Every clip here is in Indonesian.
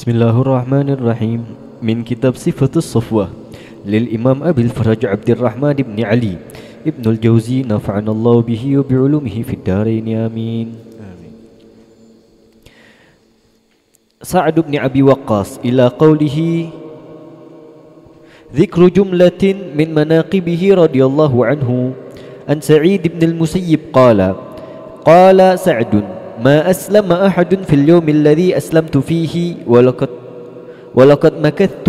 Bismillahirrahmanirrahim. Min kitab Sifatus Safwah lil Imam Abil Faraj Abdurrahman ibn Ali Ibn al-Jawzi nafa'anallahu bihi wa bi'ulumihi fid darain amin. Sa'ad bin Abi Waqqas ila qawlihi Dhikru jumlatin min manaqibihi radiyallahu anhu an Sa'id ibn al-Musayyib qala Sa'dun ما أسلم أحد في اليوم الذي أسلمت فيه ولقد مكثت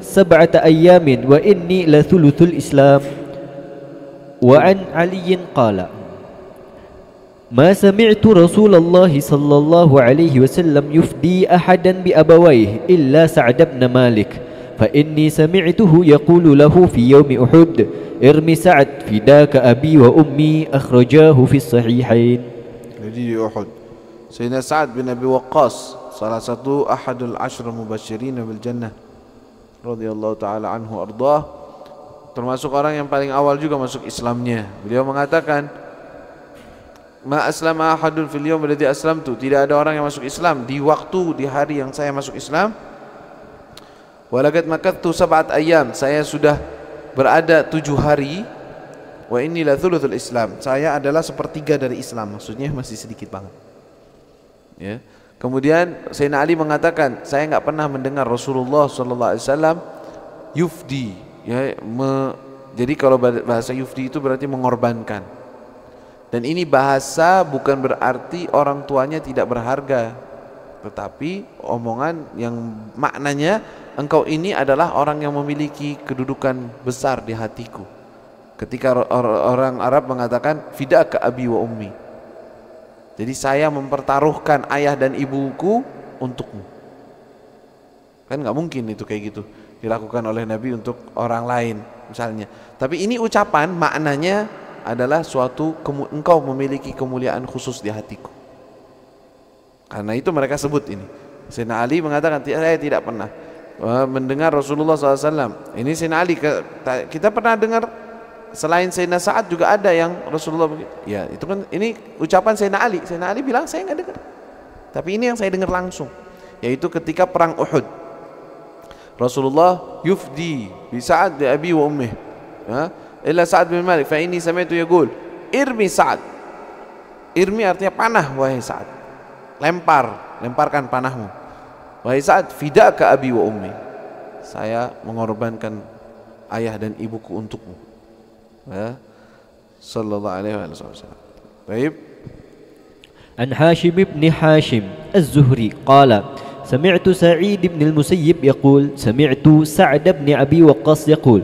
7 أيام وإني لثلث الإسلام. وعن علي قال ما سمعت رسول الله صلى الله عليه وسلم يفدي أحدا بأبويه إلا سعد بن مالك فإني سمعته يقول له في يوم أحد ارم سعد فداك أبي وأمي أخرجاه في الصحيحين. Jadi di Uhud Sayyidina Sa'ad bin Abi Waqqas, salah satu ahadul ashr mubasyirin bil jannah radhiyallahu taala anhu ardah, termasuk orang yang paling awal juga masuk Islamnya. Beliau mengatakan, "Ma aslama ahadun fil yawm alladhi aslamtu." Tidak ada orang yang masuk Islam di hari yang saya masuk Islam. Walaqad makattu 7 ayyam. Saya sudah berada 7 hari. Wa inni la thuluthul Islam. Saya adalah sepertiga dari Islam. Maksudnya masih sedikit banget. Ya. Kemudian Sayyidina Ali mengatakan, saya enggak pernah mendengar Rasulullah sallallahu alaihi wasallam yufdi, ya, jadi kalau bahasa yufdi itu berarti mengorbankan. Dan ini bahasa bukan berarti orang tuanya tidak berharga, tetapi omongan yang maknanya engkau ini adalah orang yang memiliki kedudukan besar di hatiku. Ketika orang Arab mengatakan fidaka abi wa ummi, jadi saya mempertaruhkan ayah dan ibuku untukmu. Kan nggak mungkin itu kayak gitu dilakukan oleh Nabi untuk orang lain misalnya. Tapi ini ucapan maknanya adalah suatu engkau memiliki kemuliaan khusus di hatiku. Karena itu mereka sebut ini. Sayyidina Ali mengatakan saya tidak pernah mendengar Rasulullah SAW. Ini Sayyidina Ali, kita pernah dengar selain Sayyidina Sa'ad juga ada yang Rasulullah begitu. Ya, itu kan ini ucapan Sayyidina Ali. Sayyidina Ali bilang saya enggak dengar. Tapi ini yang saya dengar langsung, yaitu ketika perang Uhud. Rasulullah yufdi bi Sa'ad bi abi wa ummih. Ya, illa Sa'ad bin Malik fa inni sami'tu yaqul irmi Sa'ad. Irmi artinya panah wahai Sa'ad. Lemparkan panahmu. Wahai Sa'ad, fidaka abi wa ummi. Saya mengorbankan ayah dan ibuku untukmu. Sallallahu alaihi wasallam. Baik. An Hashim ibn Hashim Az-Zuhri qala سمعت سعيد بن المسيب يقول سمعت سعد بن أبي وقاص يقول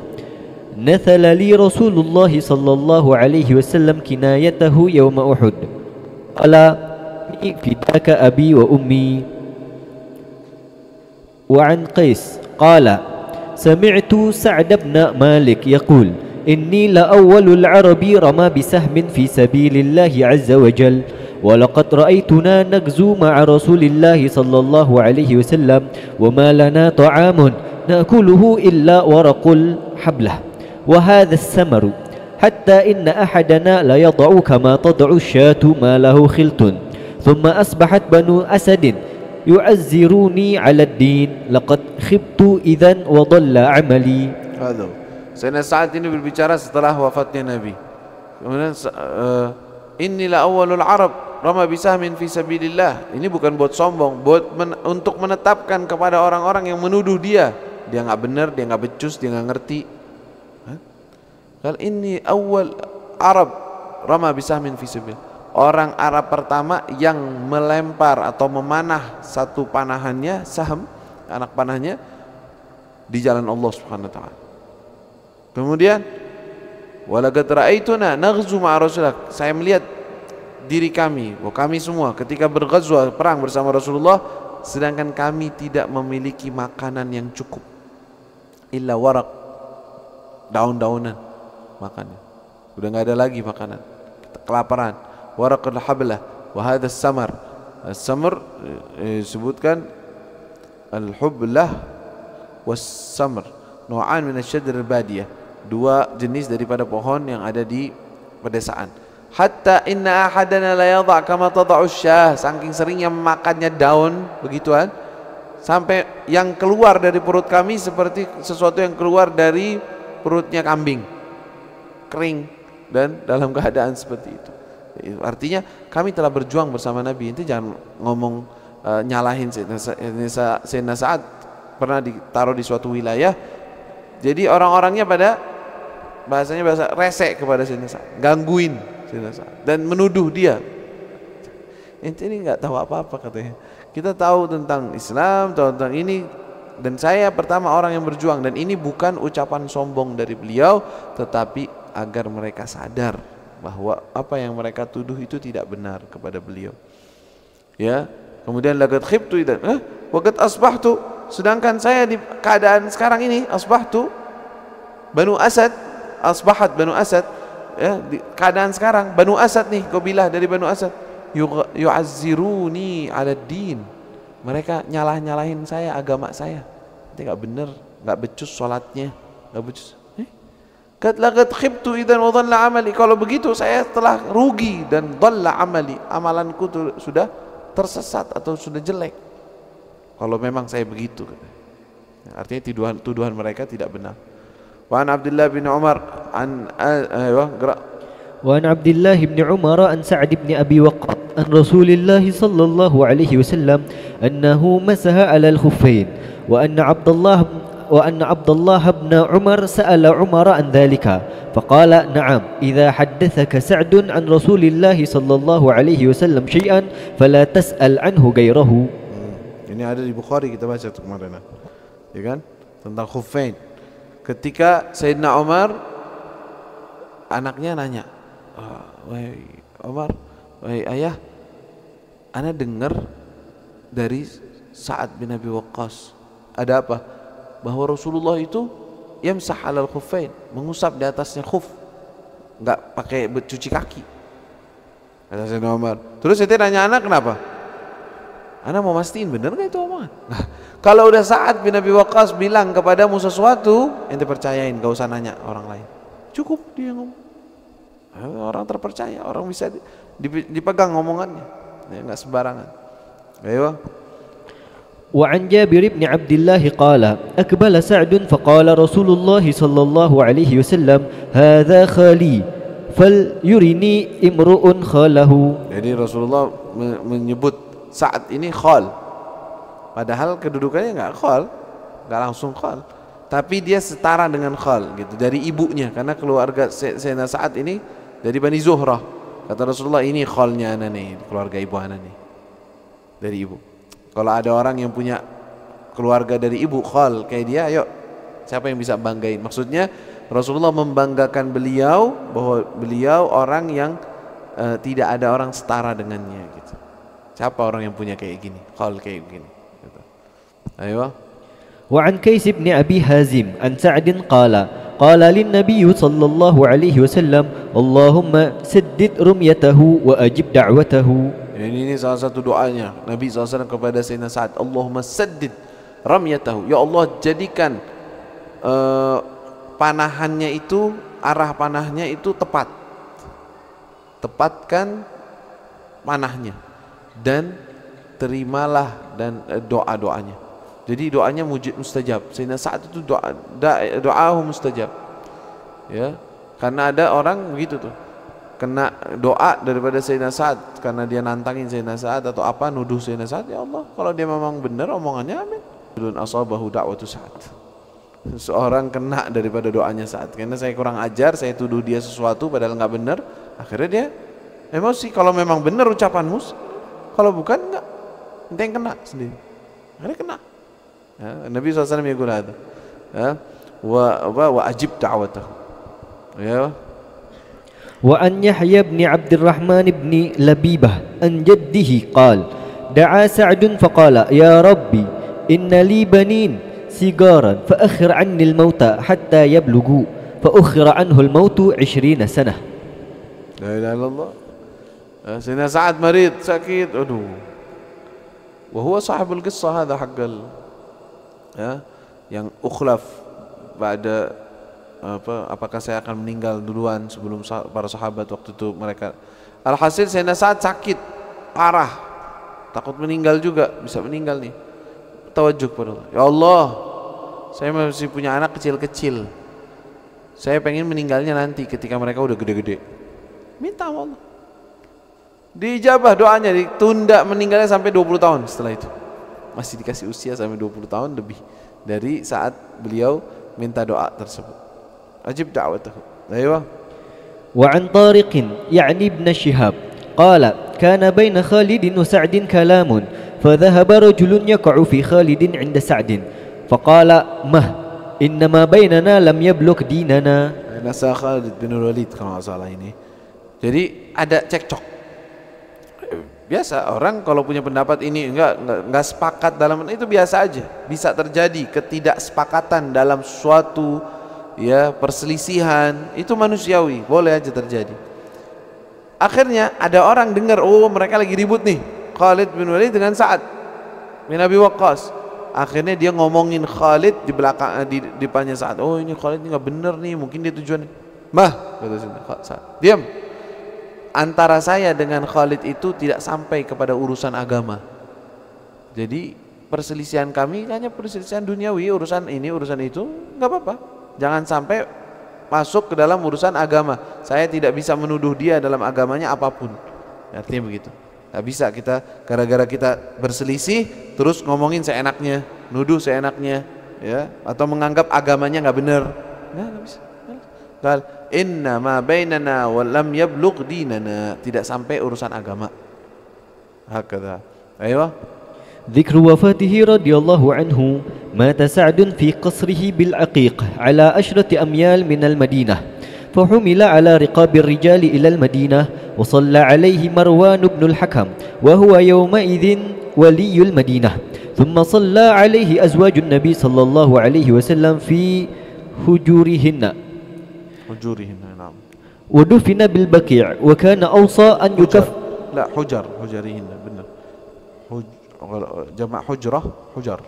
نثل لي رسول الله صلى الله عليه وسلم كنايته يوم أحد قال فداك أبي وأمي. وعن قيس قال سمعت سعد بن مالك يقول إني لأول العرب رمى بسهم في سبيل الله عز وجل ولقد رأيتنا نغزو مع رسول الله صلى الله عليه وسلم وما لنا طعام نأكله إلا ورق الحبلة وهذا السمر حتى إن أحدنا لا يضع كما تضع الشاة ما له خلط ثم أصبحت بنو أسد يعزروني على الدين لقد خبت إذن وضل عملي. Halo. Sayyidina Sa'ad ini berbicara setelah wafatnya Nabi. Kemudian inilah awalul Arab rama bisahmin fi sabilillah. Ini bukan buat sombong, untuk menetapkan kepada orang-orang yang menuduh dia nggak benar, dia nggak becus, dia nggak ngerti. Kalau ini awal Arab rama bisahmin fi sabilillah, orang Arab pertama yang melempar atau memanah satu panahannya, saham, anak panahnya di jalan Allah Subhanahu wa taala. Kemudian walaqad ra'aituna naghzu ma'a Rasulillah. Saya melihat diri kami semua ketika berghazwa perang bersama Rasulullah, sedangkan kami tidak memiliki makanan yang cukup. Illa warak, daun-daunan makannya. Udah enggak ada lagi makanan. Kita kelaparan. Waraqul hablah wa hadha samar. As-samar disebutkan al-hublah was-samar. Nu'an min asy-syajr al-badiyah. 2 jenis daripada pohon yang ada di pedesaan. Hatta inna ahadana la yadha kama tad'u syah, saking seringnya memakannya daun begituan, sampai yang keluar dari perut kami seperti sesuatu yang keluar dari perutnya kambing, kering dan dalam keadaan seperti itu. Artinya kami telah berjuang bersama Nabi. Itu jangan ngomong nyalahin Sayyidina Sa'ad. Pernah ditaruh di suatu wilayah, jadi orang-orangnya pada bahasa resek kepada Sayyidina Sa'ad, gangguin Sayyidina Sa'ad dan menuduh dia. Ini nggak tahu apa-apa katanya. Kita tahu tentang Islam, tahu tentang ini, dan saya pertama orang yang berjuang, dan ini bukan ucapan sombong dari beliau, tetapi agar mereka sadar bahwa apa yang mereka tuduh itu tidak benar kepada beliau. Ya, kemudian laqad khibtu idan wa qad asbahtu, sedangkan saya di keadaan sekarang ini asbahtu Banu Asad, asbahat Banu Asad, ya, di keadaan sekarang Banu Asad nih, kabilah dari Banu Asad yu'azziruni 'ala din, mereka nyalah-nyalahin saya, agama saya. Itu enggak benar, enggak becus salatnya, enggak becus. Laqad khibtu idan wa dhalla 'amali, kalau begitu saya telah rugi dan dhalla 'amali, amalanku sudah tersesat atau sudah jelek kalau memang saya begitu. Artinya tuduhan mereka tidak benar. Wa an Abdullah bin Umar an وعن عبد الله بن عمر عن سعد بن أبي وقاص عن رسول الله صلى الله عليه وسلم أنه مسح على الخفين وأن عبد الله بن عمر سأل عمر عن ذلك فقال نعم إذا حدثك سعد عن رسول الله صلى الله عليه وسلم شيئا فلا تسأل عنه غيره. Ini ada di Bukhari, kita baca kemarin, ya kan, tentang khuffain. Ketika Sayyidina Umar, anaknya nanya, wahai Umar, wahai ayah, ana dengar dari Sa'ad bin Abi Waqqas, ada apa? Bahwa Rasulullah itu yamsah alal khuffain, mengusap di atasnya khuf, enggak pakai cuci kaki, kata Sayyidina Umar. Terus saya nanya anak, kenapa? Anak mau mastiin benar nggak itu omongan? Nah, kalau udah Sa'ad bin Abi Waqqas bilang kepadamu sesuatu, ente percayain, gak usah nanya orang lain, cukup dia ngomong. Orang terpercaya, orang bisa dipegang ngomongannya, ya, nggak sembarangan. Ayo. وعن جابر بن عبد الله قال أقبل سعد فقال رسول الله صلى الله عليه وسلم هذا خالي فليرني امرؤ خاله. Jadi Rasulullah menyebut Sa'ad ini khal, padahal kedudukannya nggak khal, nggak langsung khal, tapi dia setara dengan khal gitu, dari ibunya, karena keluarga Sayyidina Sa'ad ini dari Bani Zuhrah. Kata Rasulullah, ini khalnya ana nih, keluarga ibu ana nih, dari ibu. Kalau ada orang yang punya keluarga dari ibu khal kayak dia, ayo siapa yang bisa banggain? Maksudnya Rasulullah membanggakan beliau bahwa beliau orang yang tidak ada orang setara dengannya gitu. Siapa orang yang punya kayak gini, khal kayak gini gitu. Ayo. وعن كيس بن أبي هازم عن سعد قال للنبي صلى الله عليه وسلم اللهم سدد رميته وأجب دعوته. Ini salah satu doanya Nabi SAW kepada Sayyidina Sa'ad, Allahumma saddid ramyatahu, ya Allah jadikan panahannya itu, arah panahnya itu tepat, tepatkan panahnya dan terimalah dan doa-doanya. Jadi doanya mustajab. Sayyidina Sa'ad itu doahu mustajab. Ya, karena ada orang begitu tuh, kena doa daripada Sayyidina Sa'ad karena dia nantangin Sayyidina Sa'ad atau apa, nuduh Sayyidina Sa'ad, ya Allah kalau dia memang benar omongannya, amin. Dun asabahu da'watu Sa'ad. Seorang kena daripada doanya Sa'ad, karena saya kurang ajar, saya tuduh dia sesuatu padahal nggak benar, akhirnya dia emosi. Kalau memang benar ucapanmu, kalau bukan enggak, ente yang kena sendiri. Akhirnya kena. Ya, Nabi SAW yaqul hada, ya, wa ajib da'watahu. Ya. وعن يحيى بن عبد الرحمن بن لبيبة عن جده قال دعا سعد فقال يا ربي إن لي بنين صغارا فأخر عني الموت حتى يبلغوا فأخر عنه الموت 20 سنة. La ilaha illallah. Sayyidina Sa'ad marid, sakit, aduh. Wa huwa sahibul qissah hadha haqqal, ya, yang ukhlaf pada apakah saya akan meninggal duluan sebelum para sahabat waktu itu mereka. Alhasil Sayyidina Sa'ad sakit parah, takut meninggal juga, bisa meninggal nih. tawajuh kepada Allah. Ya Allah, saya masih punya anak kecil-kecil. Saya pengen meninggalnya nanti ketika mereka udah gede-gede. Minta sama Allah. Dijabah doanya, ditunda meninggalnya sampai 20 tahun setelah itu. Masih dikasih usia sampai 20 tahun lebih dari saat beliau minta doa tersebut. Ajib da'watahu. Ayo. وعن طارق يعني ابن شهاب قال كان بين خالد وسعد كلام فذهب رجل يقع في خالد عند سعد فقال مه إنما بيننا لم يبلغ ديننا. Nasa Khalid bin Walid kalau nggak salah ini. Jadi ada cekcok. Biasa orang kalau punya pendapat ini enggak sepakat dalam itu biasa aja. Bisa terjadi ketidaksepakatan dalam suatu ya perselisihan, itu manusiawi, boleh aja terjadi. Akhirnya ada orang dengar, oh mereka lagi ribut nih, Khalid bin Walid dengan Sa'ad bin Abi Waqqas. Akhirnya dia ngomongin Khalid di belakang di depannya Sa'ad. Oh ini Khalid ini nggak bener nih, mungkin dia tujuan. Mah, kata Sa'ad, diam. Antara saya dengan Khalid itu tidak sampai kepada urusan agama. Jadi perselisihan kami hanya perselisihan duniawi, urusan ini urusan itu nggak apa-apa. Jangan sampai masuk ke dalam urusan agama. Saya tidak bisa menuduh dia dalam agamanya apapun. Artinya begitu. Gak bisa kita gara-gara kita berselisih terus ngomongin seenaknya, nuduh seenaknya, ya, atau menganggap agamanya nggak benar. Nggak bisa. Qal inna ma bainana wa lam yablugh dinana. Tidak sampai urusan agama. Hakadha. Ayo. ذكر وفاته رضي الله عنه مات سعد في قصره بالعقيق على 10 أميال من المدينة فحمل على رقاب الرجال إلى المدينة وصلى عليه مروان بن الحكم وهو يومئذ ولي المدينة ثم صلى عليه أزواج النبي صلى الله عليه وسلم في حجورهن نعم ودفن بالبقيع وكان أوصى أن يكف لا حجرهن benar جمع حجرة حجر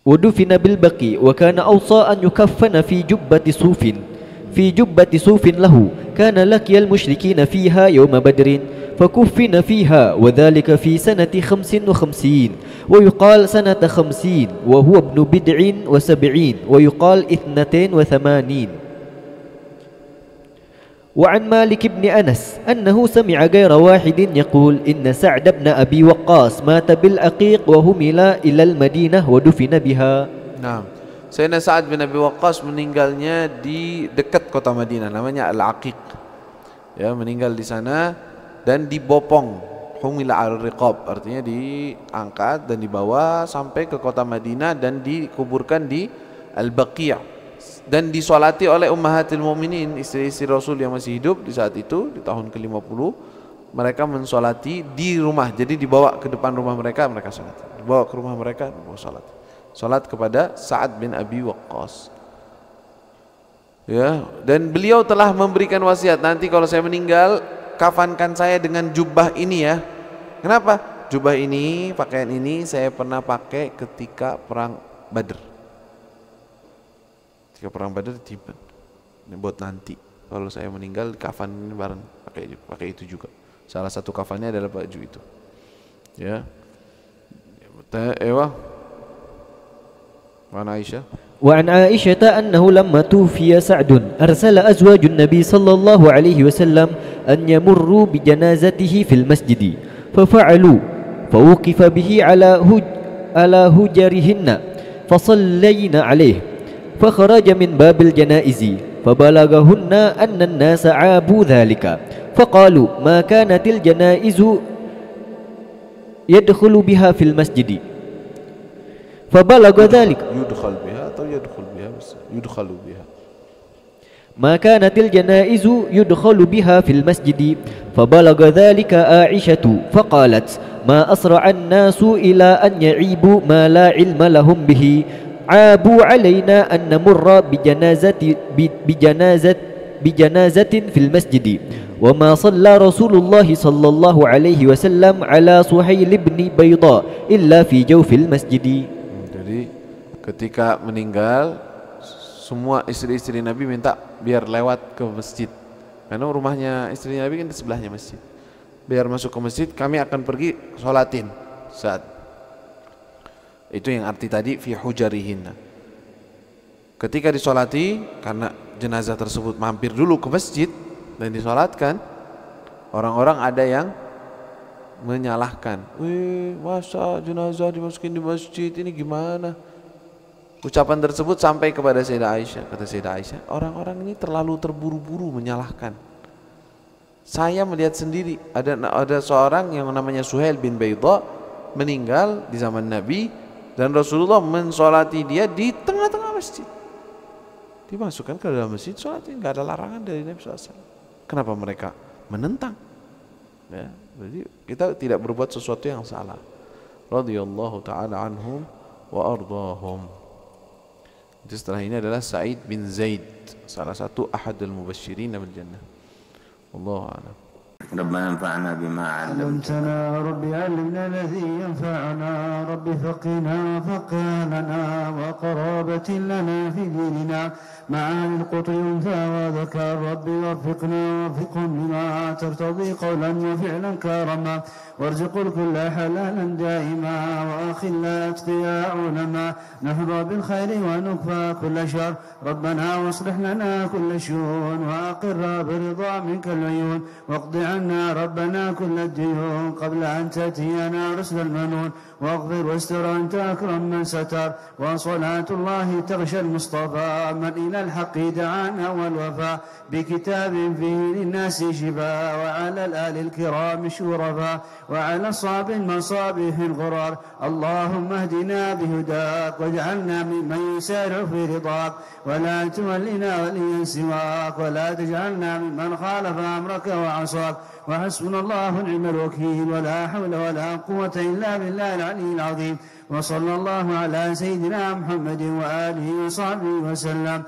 ودفن بالبقيع وكان أوصى أن يكفن في جبة صوف له كان لقي المشركين فيها يوم بدر فكفن فيها وذلك في سنة 55 ويقال سنة 50 وهو ابن 70 ويقال 82. وعن مالك بن أنس أنه سمع غير واحد يقول إن سعد بن أبي وقاص مات بالعقيق وهمل إلى المدينة ودفن بها. Nah, Sayyidina Sa'ad bin Abi Waqqas meninggalnya di dekat kota Madinah, namanya Al-Aqiq. Ya, meninggal di sana dan dibopong, humila al-riqab, artinya diangkat dan dibawa sampai ke kota Madinah dan dikuburkan di Al-Baqi'. Dan disolati oleh ummahatil mu'minin, istri-istri Rasul yang masih hidup di saat itu, di tahun ke-50 mereka mensolati di rumah. Jadi dibawa ke depan rumah mereka, mereka sholat. Dibawa ke rumah mereka, sholat. Sholat kepada Sa'ad bin Abi Waqqas. Ya, dan beliau telah memberikan wasiat, nanti kalau saya meninggal kafankan saya dengan jubah ini ya. Kenapa? Jubah ini, pakaian ini saya pernah pakai ketika perang Badr. Ketika perang Badar tiba. Ini buat nanti kalau saya meninggal kafan bareng pakai itu juga. Salah satu kafannya adalah baju itu. Ya. Ewa. Wa Aisyah. وعن عائشة أنه لما توفي سعد أرسل أزواج النبي صلى الله عليه وسلم أن يمروا بجنازته في المسجد ففعلوا فوقف به على هجرهن فصلين عليه فخرج من باب الجنائز فبلغهن أن الناس عابوا ذلك فقالوا ما كانت الجنائز يدخل بها في المسجد فبلغ ذلك يدخل بها أو يدخل بها بس يدخل بها ما كانت الجنائز يدخل بها في المسجد فبلغ ذلك عائشة فقالت ما أسرع الناس إلى أن يعيبوا ما لا علم لهم به عابوا علينا أن نمر بجنازة في المسجد وما صلى رسول الله صلى الله عليه وسلم على سهيل بن بيضاء إلا في جوف المسجد. Jadi ketika meninggal semua istri-istri Nabi minta biar lewat ke masjid karena rumahnya istri Nabi kan di sebelahnya masjid. biar masuk ke masjid, kami akan pergi sholatin saat itu, yang arti tadi fi hujarihinna. Ketika disolati, karena jenazah tersebut mampir dulu ke masjid dan disolatkan, orang-orang ada yang menyalahkan, wih masa jenazah dimasukin di masjid, ini gimana? Ucapan tersebut sampai kepada Sayyidah Aisyah. Kata Sayyidah Aisyah, orang-orang ini terlalu terburu-buru menyalahkan. Saya melihat sendiri ada seorang yang namanya Suhail bin Baidha meninggal di zaman Nabi, dan Rasulullah mensolati dia di tengah-tengah masjid. Dimasukkan ke dalam masjid, sholatin, nggak ada larangan dari Nabi SAW. Kenapa mereka menentang? Ya, jadi kita tidak berbuat sesuatu yang salah. Radhiyallahu taala anhum wa ardahum. Jadi setelah ini adalah Sa'id bin Zaid, salah satu ahadul mubasysyirin bil jannah. Wallahu a'lam. ربنا انفعنا بما علمتنا رب علمنا الذي ينفعنا رب فقنا فقهنا وقرابة لنا في ديننا معاني القطر ينفع وذكر رب وفقنا وفقهم لما ترتضي قولا وفعلا كرما وارزق الكل حلالا دائما وأخلا أتقياء علما نهضى بالخير ونكفى كل شر ربنا واصلح لنا كل شؤون وأقر برضا منك العيون واقض عنا ربنا كل الديون قبل أن تأتينا رسل المنون واغفر واستر أنت أكرم من ستر وصلاة الله تغشى المصطفى من إلى الحق دعانا والوفاء بكتاب فيه للناس شفاء وعلى الآل الكرام شرفاء وعلى الصاب المصابيح الغرار اللهم اهدنا بهداك واجعلنا ممن يسارع في رضاك ولا تولنا وليا سواك ولا تجعلنا ممن خالف أمرك وعصاك وحسبنا الله ونعم الوكيل ولا حول ولا قوة إلا بالله العلي العظيم وصلى الله على سيدنا محمد وآله وصحبه وسلم